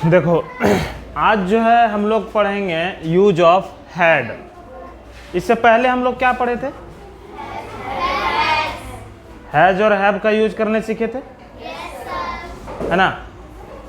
देखो, आज जो है हम लोग पढ़ेंगे यूज ऑफ हैड। इससे पहले हम लोग क्या पढ़े थे? हैज और हैव का यूज करने सीखे थे, है ना।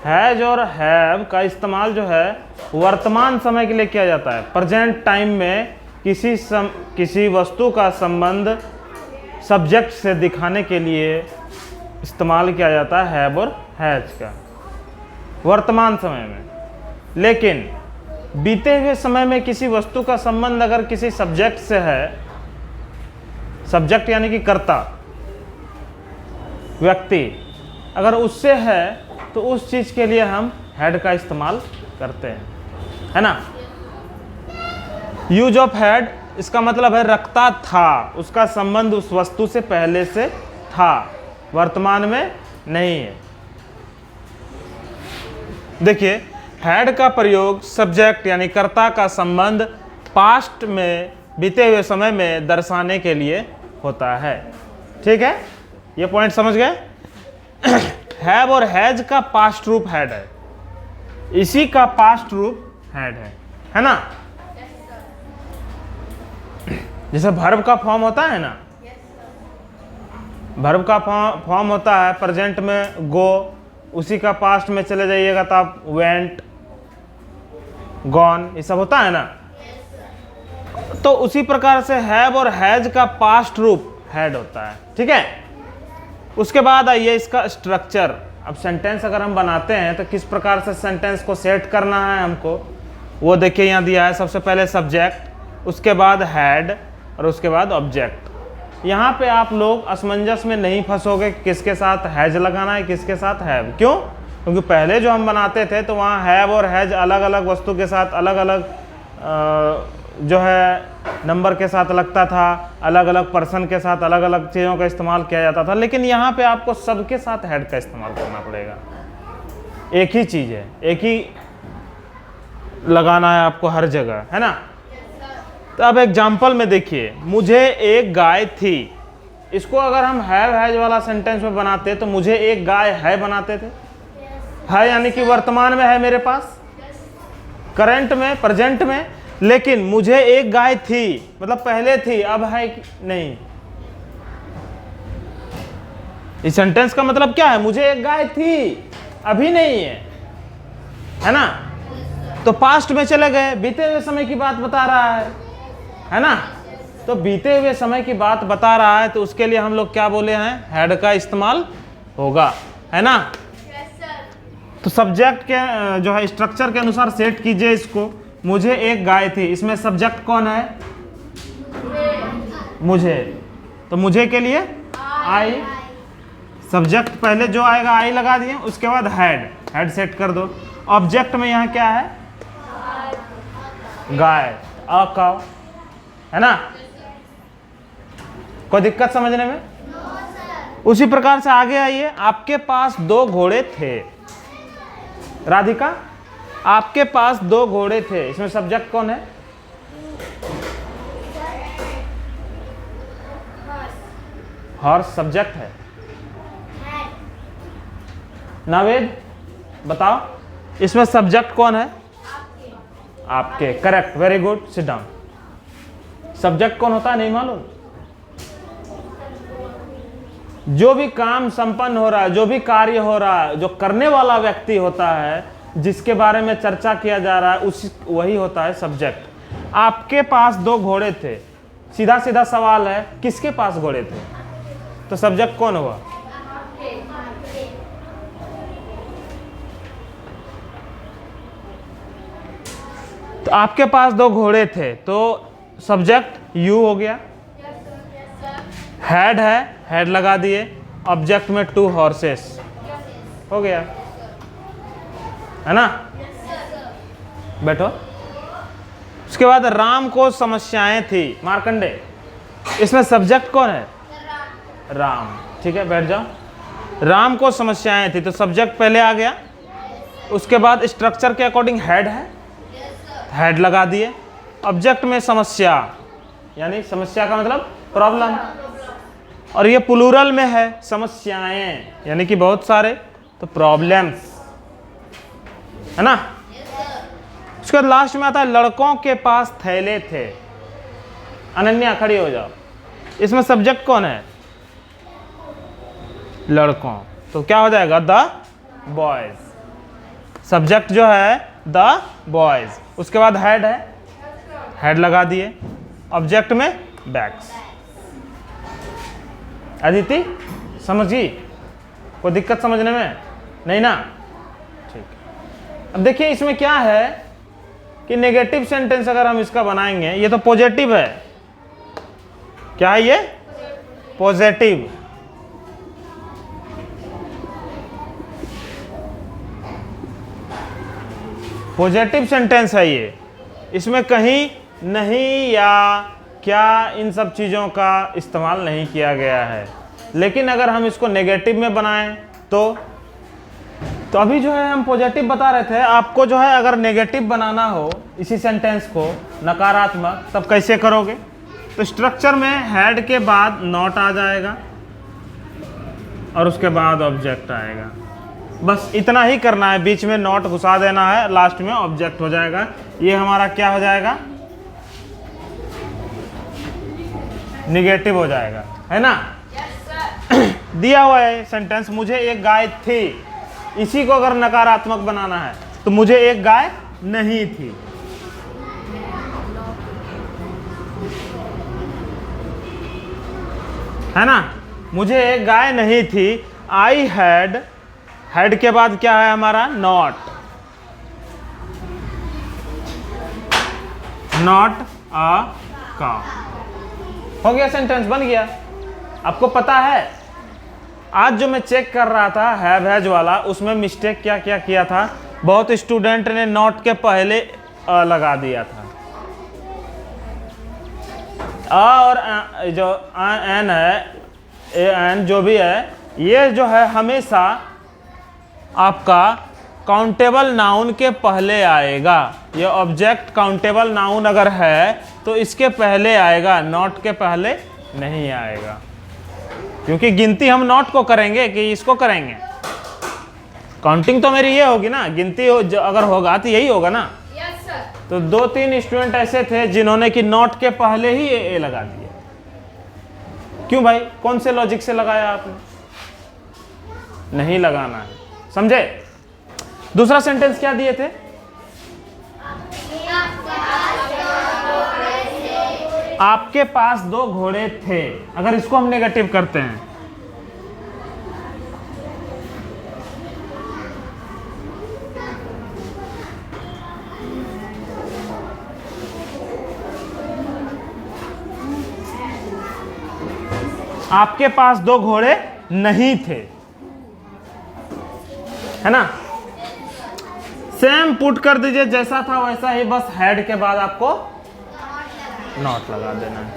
हैज और हैव का इस्तेमाल जो है वर्तमान समय के लिए किया जाता है। प्रेजेंट टाइम में किसी वस्तु का संबंध सब्जेक्ट से दिखाने के लिए इस्तेमाल किया जाता है हैव और हैज का वर्तमान समय में। लेकिन बीते हुए समय में किसी वस्तु का संबंध अगर किसी सब्जेक्ट से है, सब्जेक्ट यानी कि कर्ता, व्यक्ति, अगर उससे है तो उस चीज के लिए हम हैड का इस्तेमाल करते हैं, है ना। यूज ऑफ हैड इसका मतलब है रखता था, उसका संबंध उस वस्तु से पहले से था, वर्तमान में नहीं है। देखिए, हैड का प्रयोग सब्जेक्ट यानी कर्ता का संबंध पास्ट में, बीते हुए समय में दर्शाने के लिए होता है। ठीक है, ये पॉइंट समझ गए। हैव और हैज का पास्ट रूप हैड है, इसी का पास्ट रूप हैड है ना। जैसे वर्ब का फॉर्म होता है ना, वर्ब का फॉर्म होता है प्रेजेंट में गो, उसी का पास्ट में चले जाइएगा तो आप वेंट, गॉन, ये सब होता है ना। तो उसी प्रकार से हैव और हैज का पास्ट रूप हैड होता है। ठीक है, उसके बाद आइए इसका स्ट्रक्चर। अब सेंटेंस अगर हम बनाते हैं तो किस प्रकार से सेंटेंस को सेट करना है हमको, वो देखिए यहाँ दिया है। सबसे पहले सब्जेक्ट, उसके बाद हैड और उसके बाद ऑब्जेक्ट। यहाँ पे आप लोग असमंजस में नहीं फंसोगे किसके साथ हैज लगाना है, किसके साथ हैव। क्यों? क्योंकि पहले जो हम बनाते थे तो वहाँ हैव और हैज अलग अलग वस्तु के साथ अलग अलग जो है नंबर के साथ लगता था, अलग अलग पर्सन के साथ अलग अलग चीज़ों का इस्तेमाल किया जाता था। लेकिन यहाँ पे आपको सबके साथ हैड का इस्तेमाल करना पड़ेगा। एक ही चीज़ है, एक ही लगाना है आपको हर जगह, है ना। तो अब एग्जाम्पल में देखिए, मुझे एक गाय थी। इसको अगर हम हैव हैज वाला सेंटेंस में बनाते तो मुझे एक गाय है बनाते थे। है यानी कि वर्तमान में है मेरे पास, करंट में, प्रेजेंट में। लेकिन मुझे एक गाय थी मतलब पहले थी, अब है नहीं। इस सेंटेंस का मतलब क्या है? मुझे एक गाय थी, अभी नहीं है ना। तो पास्ट में चले गए, बीते हुए समय की बात बता रहा है ना। तो बीते हुए समय की बात बता रहा है तो उसके लिए हम लोग क्या बोले हैं? हैड का इस्तेमाल होगा, है ना। तो सब्जेक्ट के जो है स्ट्रक्चर के अनुसार सेट कीजिए इसको। मुझे एक गाय थी, इसमें सब्जेक्ट कौन है? मुझे। तो मुझे के लिए आई, सब्जेक्ट पहले जो आएगा आई लगा दिए, उसके बाद हैड सेट कर दो। ऑब्जेक्ट में यहाँ क्या है? गाय, अ काउ, है ना। कोई दिक्कत समझने में? उसी प्रकार से आगे आइए। आपके पास 2 घोड़े थे। राधिका, आपके पास 2 घोड़े थे, इसमें सब्जेक्ट कौन है? हॉर्स सब्जेक्ट है। नावेद बताओ, इसमें सब्जेक्ट कौन है? आपके। Correct, very good, sit down. Subject कौन होता है नहीं मालूम? जो भी काम संपन्न हो रहा है, जो भी कार्य हो रहा है, जो करने वाला व्यक्ति होता है, जिसके बारे में चर्चा किया जा रहा है, उसी वही होता है सब्जेक्ट। आपके पास 2 घोड़े थे। सीधा सीधा सवाल है, किसके पास घोड़े थे? तो सब्जेक्ट कौन हुआ? तो आपके पास 2 घोड़े थे तो सब्जेक्ट यू हो गया। हैड है, हैड लगा दिए। ऑब्जेक्ट में 2 हॉर्सेस हो गया, है ना। बैठो। उसके बाद राम को समस्याएं थी। मार्कंडे, इसमें सब्जेक्ट कौन है? राम। ठीक है, बैठ जाओ। राम को समस्याएं थी तो सब्जेक्ट पहले आ गया। उसके बाद स्ट्रक्चर के अकॉर्डिंग हैड है, हैड लगा दिए। ऑब्जेक्ट में समस्या, यानी समस्या का मतलब प्रॉब्लम, और ये प्लूरल में है, समस्याएं यानी कि बहुत सारे, तो प्रॉब्लम्स। है ना। उसके बाद लास्ट में आता है लड़कों के पास थैले थे। अनन्या खड़ी हो जाओ। इसमें सब्जेक्ट कौन है? लड़कों। तो क्या हो जाएगा? The boys. सब्जेक्ट जो है द बॉयज। उसके बाद हेड है, हेड लगा दिए। ऑब्जेक्ट में बैग्स। अदिति समझी? कोई दिक्कत समझने में? नहीं ना? ठीक। अब देखिए इसमें क्या है कि नेगेटिव सेंटेंस अगर हम इसका बनाएंगे, ये तो पॉजिटिव है। क्या है ये? पॉजिटिव। पॉजिटिव सेंटेंस है ये। इसमें कहीं नहीं या क्या इन सब चीज़ों का इस्तेमाल नहीं किया गया है। लेकिन अगर हम इसको नेगेटिव में बनाएं तो अभी जो है हम पॉजिटिव बता रहे थे। आपको जो है अगर नेगेटिव बनाना हो इसी सेंटेंस को, नकारात्मक, तब कैसे करोगे? तो स्ट्रक्चर में हेड के बाद नॉट आ जाएगा और उसके बाद ऑब्जेक्ट आएगा। बस इतना ही करना है, बीच में नॉट घुसा देना है, लास्ट में ऑब्जेक्ट हो जाएगा। ये हमारा क्या हो जाएगा? निगेटिव हो जाएगा, है ना। दिया हुआ है सेंटेंस, मुझे एक गाय थी। इसी को अगर नकारात्मक बनाना है तो मुझे एक गाय नहीं थी। है ना, मुझे एक गाय नहीं थी। आई हैड, हेड के बाद क्या है हमारा? नॉट। Not a cow. हो गया, सेंटेंस बन गया। आपको पता है आज जो मैं चेक कर रहा था हैव हैज वाला, उसमें मिस्टेक क्या क्या किया था? बहुत स्टूडेंट ने नॉट के पहले अ लगा दिया था। अ और जो एन है, एन जो भी है, ये जो है हमेशा आपका काउंटेबल नाउन के पहले आएगा। ये ऑब्जेक्ट काउंटेबल नाउन अगर है तो इसके पहले आएगा, नॉट के पहले नहीं आएगा। क्योंकि गिनती हम नॉट को करेंगे कि इसको करेंगे? काउंटिंग तो मेरी ये होगी ना, गिनती अगर होगा तो यही होगा ना। Yes sir. तो 2-3 स्टूडेंट ऐसे थे जिन्होंने कि नॉट के पहले ही ए लगा दिया। क्यों भाई? कौन से लॉजिक से लगाया आपने? नहीं लगाना है, समझे? दूसरा सेंटेंस क्या दिए थे? आपके पास 2 घोड़े थे। अगर इसको हम नेगेटिव करते हैं, आपके पास 2 घोड़े नहीं थे, है ना। सेम पुट कर दीजिए, जैसा था वैसा ही, बस हेड के बाद आपको नॉट लगा देना है।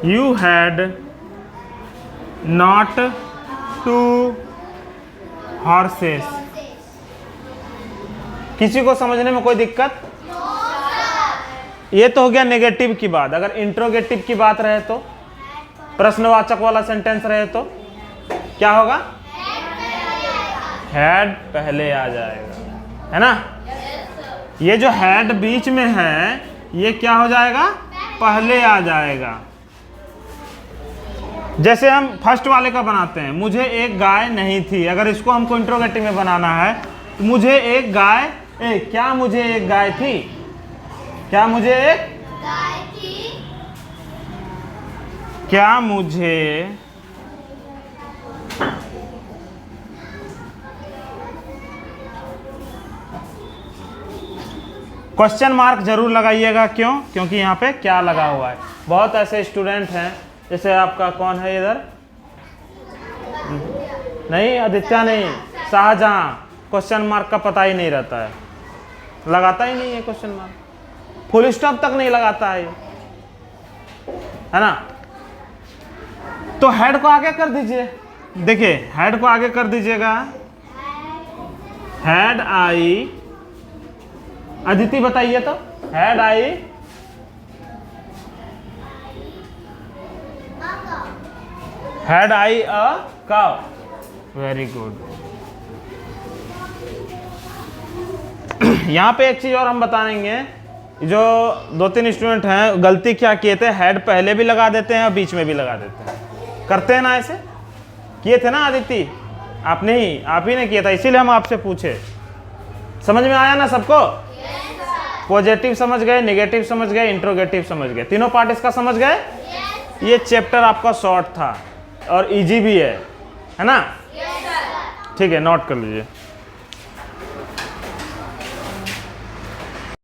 You had not 2 horses. किसी को समझने में कोई दिक्कत? ये तो हो गया नेगेटिव की बात। अगर इंट्रोगेटिव की बात रहे तो, प्रश्नवाचक वाला सेंटेंस रहे तो क्या होगा? हैड पहले आ जाएगा, है ना। ये जो हैड बीच में है ये क्या हो जाएगा? पहले आ जाएगा। जैसे हम फर्स्ट वाले का बनाते हैं, मुझे एक गाय नहीं थी। अगर इसको हमको इंट्रोगेटिव में बनाना है तो मुझे एक गाय, क्या मुझे एक गाय थी? क्या मुझे एक गाय थी? क्या मुझे क्वेश्चन मार्क जरूर लगाइएगा। क्यों? क्योंकि यहाँ पे क्या लगा हुआ है। बहुत ऐसे स्टूडेंट हैं, जैसे आपका कौन है इधर? नहीं, आदित्य नहीं, शाहजहां। क्वेश्चन मार्क का पता ही नहीं रहता है, लगाता ही नहीं है क्वेश्चन मार्क, फुल स्टॉप तक नहीं लगाता है ना। तो हेड को आगे कर दीजिए। देखिए हेड को आगे कर दीजिएगा। हेड आई, अदिति बताइए तो, head I a cow. Very good. यहाँ पे एक चीज़ और हम बताएंगे, जो 2-3 स्टूडेंट हैं गलती क्या किए थे, हेड पहले भी लगा देते हैं और बीच में भी लगा देते हैं, करते हैं ना ऐसे, किए थे ना आदित्य? आप ही ने किया था, इसीलिए हम आपसे पूछे। समझ में आया ना सबको? पॉजिटिव समझ गए, नेगेटिव समझ गए, इंट्रोगेटिव समझ गए, तीनों पार्ट इसका समझ गए? ये चैप्टर आपका शॉर्ट था और इजी भी है ना? ठीक है, नोट कर लीजिए।